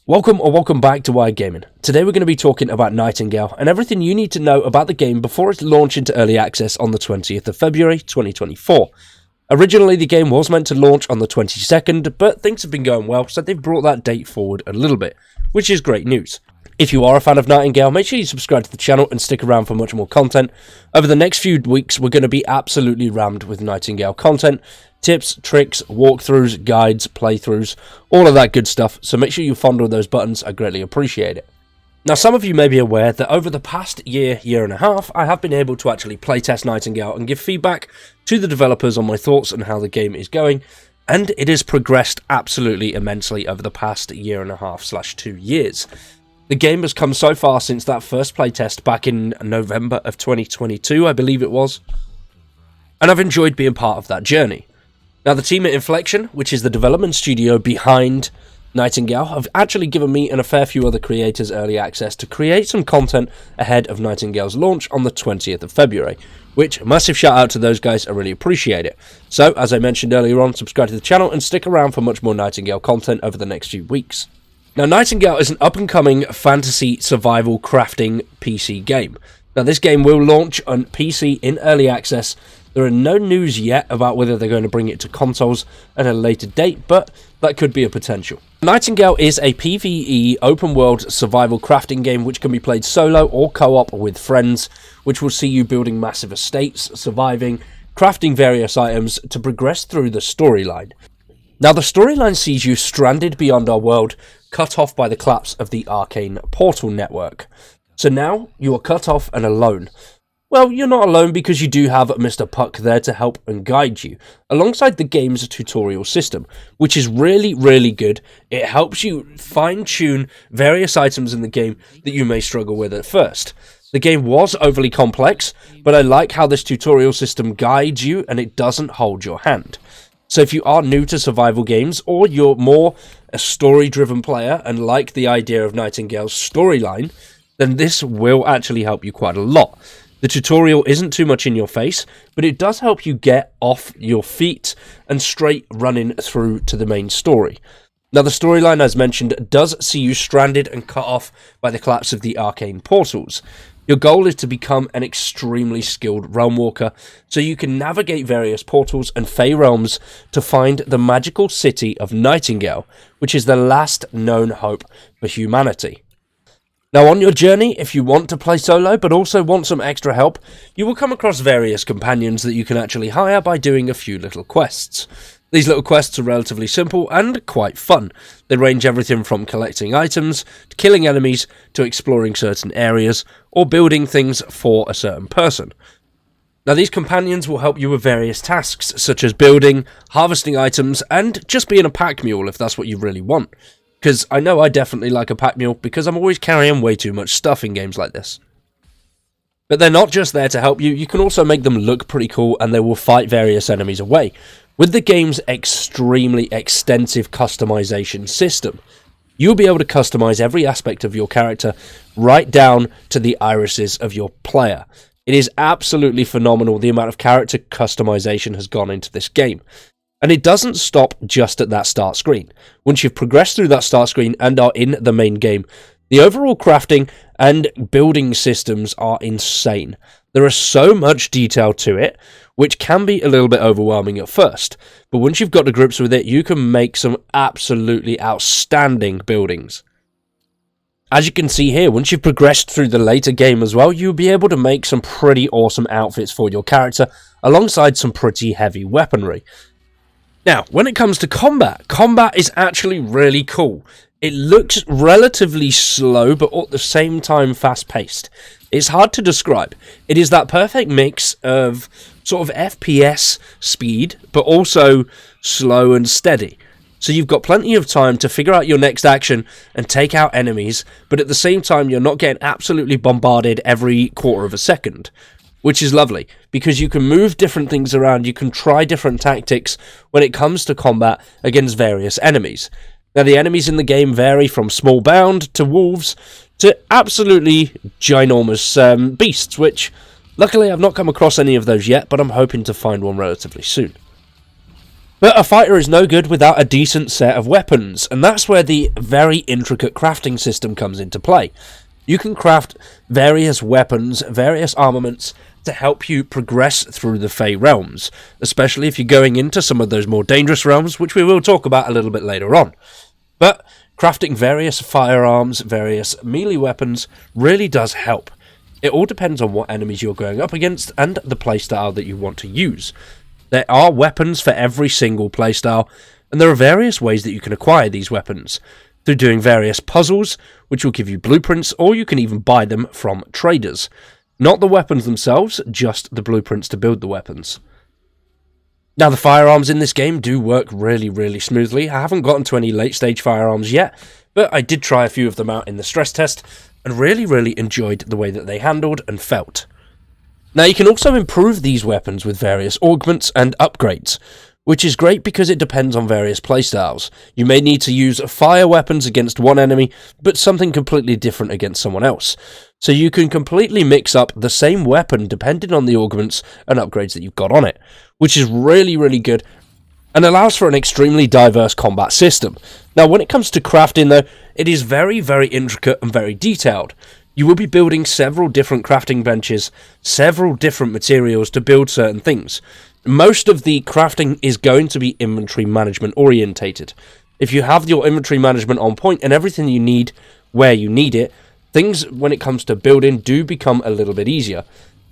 Welcome back to Wired Gaming. Today we're going to be talking about Nightingale and everything you need to know about the game before its launch into early access on the 20th of February 2024. Originally the game was meant to launch on the 22nd, but things have been going well, so they've brought that date forward a little bit, which is great news. If you are a fan of Nightingale, make sure you subscribe to the channel and stick around for much more content. Over the next few weeks, we're going to be absolutely rammed with Nightingale content. Tips, tricks, walkthroughs, guides, playthroughs, all of that good stuff, so make sure you fondle those buttons, I greatly appreciate it. Now some of you may be aware that over the past year and a half, I have been able to actually playtest Nightingale and give feedback to the developers on my thoughts and how the game is going, and it has progressed absolutely immensely over the past year and a half / 2 years. The game has come so far since that first playtest back in November of 2022, I believe it was, and I've enjoyed being part of that journey. Now the team at Inflection, which is the development studio behind Nightingale, have actually given me and a fair few other creators early access to create some content ahead of Nightingale's launch on the 20th of February, which, massive shout out to those guys, I really appreciate it. So, as I mentioned earlier on, subscribe to the channel and stick around for much more Nightingale content over the next few weeks. Now Nightingale is an up-and-coming fantasy survival crafting PC game. Now this game will launch on PC in early access. There are no news yet about whether they're going to bring it to consoles at a later date, but that could be a potential. Nightingale is a PvE open-world survival crafting game which can be played solo or co-op with friends, which will see you building massive estates, surviving, crafting various items to progress through the storyline. Now the storyline sees you stranded beyond our world, cut off by the collapse of the arcane portal network. So now you are cut off and alone. Well, you're not alone because you do have Mr. Puck there to help and guide you, alongside the game's tutorial system, which is really good. It helps you fine-tune various items in the game that you may struggle with at first. The game was overly complex, but I like how this tutorial system guides you and it doesn't hold your hand. So if you are new to survival games, or you're more a story-driven player and like the idea of Nightingale's storyline, then this will actually help you quite a lot. The tutorial isn't too much in your face, but it does help you get off your feet and straight running through to the main story. Now the storyline, as mentioned, does see you stranded and cut off by the collapse of the arcane portals. Your goal is to become an extremely skilled Realmwalker, so you can navigate various portals and Fae Realms to find the magical city of Nightingale, which is the last known hope for humanity. Now on your journey, if you want to play solo but also want some extra help, you will come across various companions that you can actually hire by doing a few little quests. These little quests are relatively simple and quite fun. They range everything from collecting items, to killing enemies, to exploring certain areas, or building things for a certain person. Now these companions will help you with various tasks, such as building, harvesting items, and just being a pack mule if that's what you really want. Because I know I definitely like a pack mule, because I'm always carrying way too much stuff in games like this. But they're not just there to help you, you can also make them look pretty cool, and they will fight various enemies away. With the game's extremely extensive customization system, you'll be able to customize every aspect of your character, right down to the irises of your player. It is absolutely phenomenal the amount of character customization has gone into this game. And it doesn't stop just at that start screen. Once you've progressed through that start screen and are in the main game, the overall crafting and building systems are insane. There is so much detail to it, which can be a little bit overwhelming at first. But once you've got to grips with it, you can make some absolutely outstanding buildings. As you can see here, once you've progressed through the later game as well, you'll be able to make some pretty awesome outfits for your character, alongside some pretty heavy weaponry. Now, when it comes to combat is actually really cool. It looks relatively slow, but at the same time fast-paced. It's hard to describe. It is that perfect mix of sort of FPS speed, but also slow and steady. So you've got plenty of time to figure out your next action and take out enemies, but at the same time you're not getting absolutely bombarded every quarter of a second. Which is lovely, because you can move different things around, you can try different tactics when it comes to combat against various enemies. Now the enemies in the game vary from small bound to wolves to absolutely ginormous beasts, which luckily I've not come across any of those yet, but I'm hoping to find one relatively soon. But a fighter is no good without a decent set of weapons, and that's where the very intricate crafting system comes into play. You can craft various weapons, various armaments to help you progress through the Fae Realms, especially if you're going into some of those more dangerous realms, which we will talk about a little bit later on. But crafting various firearms, various melee weapons really does help. It all depends on what enemies you're going up against and the playstyle that you want to use. There are weapons for every single playstyle, and there are various ways that you can acquire these weapons. Through doing various puzzles, which will give you blueprints, or you can even buy them from traders. Not the weapons themselves, just the blueprints to build the weapons. Now, the firearms in this game do work really, really smoothly. I haven't gotten to any late-stage firearms yet, but I did try a few of them out in the stress test, and really, really enjoyed the way that they handled and felt. Now, you can also improve these weapons with various augments and upgrades, which is great because it depends on various playstyles. You may need to use fire weapons against one enemy, but something completely different against someone else. So you can completely mix up the same weapon depending on the augments and upgrades that you've got on it, which is really, really good and allows for an extremely diverse combat system. Now, when it comes to crafting though, it is very, very intricate and very detailed. You will be building several different crafting benches, several different materials to build certain things. Most of the crafting is going to be inventory management orientated. If you have your inventory management on point and everything you need where you need it, things when it comes to building do become a little bit easier.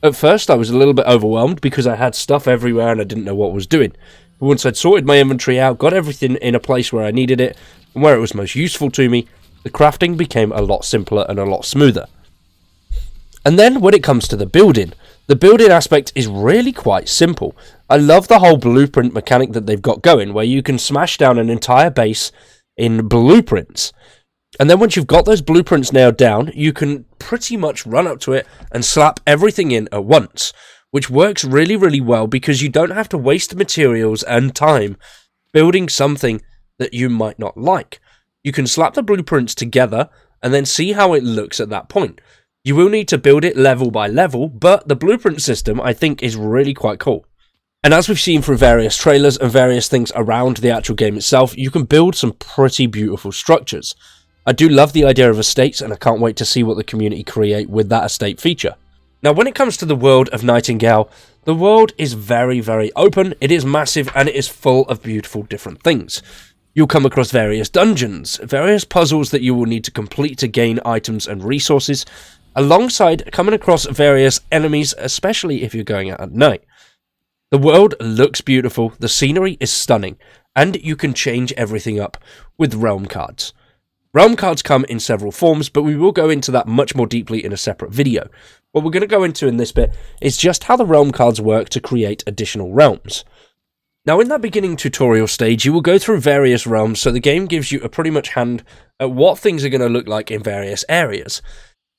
At first I was a little bit overwhelmed because I had stuff everywhere and I didn't know what I was doing. But once I'd sorted my inventory out, got everything in a place where I needed it and where it was most useful to me, the crafting became a lot simpler and a lot smoother. And then when it comes to the building aspect is really quite simple. I love the whole blueprint mechanic that they've got going, where you can smash down an entire base in blueprints. And then once you've got those blueprints nailed down, you can pretty much run up to it and slap everything in at once, which works really, really well because you don't have to waste materials and time building something that you might not like. You can slap the blueprints together and then see how it looks at that point. You will need to build it level by level, but the blueprint system, I think, is really quite cool. And as we've seen through various trailers and various things around the actual game itself, you can build some pretty beautiful structures. I do love the idea of estates, and I can't wait to see what the community create with that estate feature. Now, when it comes to the world of Nightingale, the world is very, very open, it is massive, and it is full of beautiful different things. You'll come across various dungeons, various puzzles that you will need to complete to gain items and resources, alongside coming across various enemies, especially if you're going out at night. The world looks beautiful, the scenery is stunning, and you can change everything up with realm cards. Realm cards come in several forms, but we will go into that much more deeply in a separate video. What we're going to go into in this bit is just how the realm cards work to create additional realms. Now, in that beginning tutorial stage, you will go through various realms, so the game gives you a pretty much hand at what things are going to look like in various areas.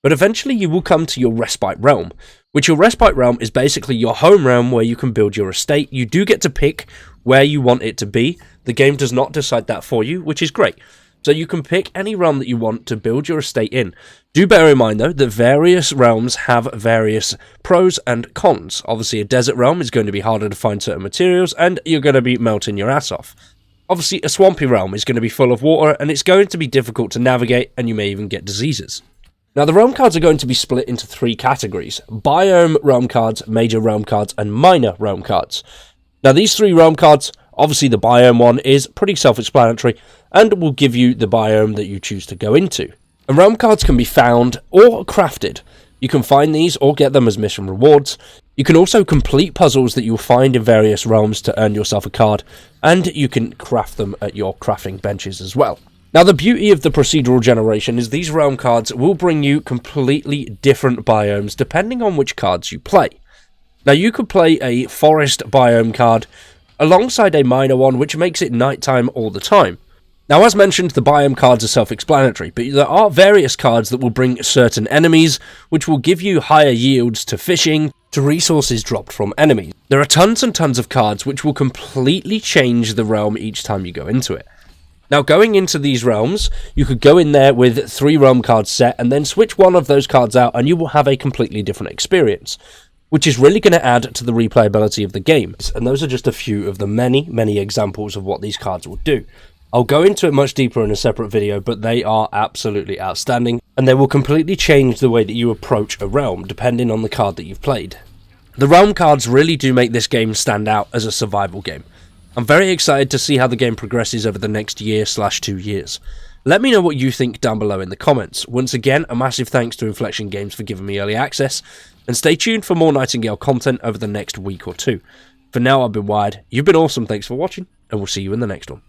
But eventually you will come to your respite realm, which your respite realm is basically your home realm where you can build your estate. You do get to pick where you want it to be. The game does not decide that for you, which is great. So you can pick any realm that you want to build your estate in. Do bear in mind, though, that various realms have various pros and cons. Obviously, a desert realm is going to be harder to find certain materials, and you're going to be melting your ass off. Obviously, a swampy realm is going to be full of water, and it's going to be difficult to navigate, and you may even get diseases. Now, the realm cards are going to be split into three categories: biome realm cards, major realm cards, and minor realm cards. Now, these three realm cards, obviously the biome one is pretty self-explanatory, and will give you the biome that you choose to go into. And realm cards can be found or crafted. You can find these or get them as mission rewards. You can also complete puzzles that you'll find in various realms to earn yourself a card, and you can craft them at your crafting benches as well. Now, the beauty of the procedural generation is these realm cards will bring you completely different biomes depending on which cards you play. Now, you could play a forest biome card alongside a minor one, which makes it nighttime all the time. Now, as mentioned, the biome cards are self-explanatory, but there are various cards that will bring certain enemies, which will give you higher yields to fishing, to resources dropped from enemies. There are tons and tons of cards which will completely change the realm each time you go into it. Now, going into these realms, you could go in there with 3 realm cards set and then switch one of those cards out and you will have a completely different experience. which is really going to add to the replayability of the game. And those are just a few of the many examples of what these cards will do. I'll go into it much deeper in a separate video, but they are absolutely outstanding, and they will completely change the way that you approach a realm, depending on the card that you've played. The realm cards really do make this game stand out as a survival game. I'm very excited to see how the game progresses over the next year/2 years. Let me know what you think down below in the comments. Once again, a massive thanks to Inflection Games for giving me early access, and stay tuned for more Nightingale content over the next week or two. For now, I've been Wired, you've been awesome, thanks for watching, and we'll see you in the next one.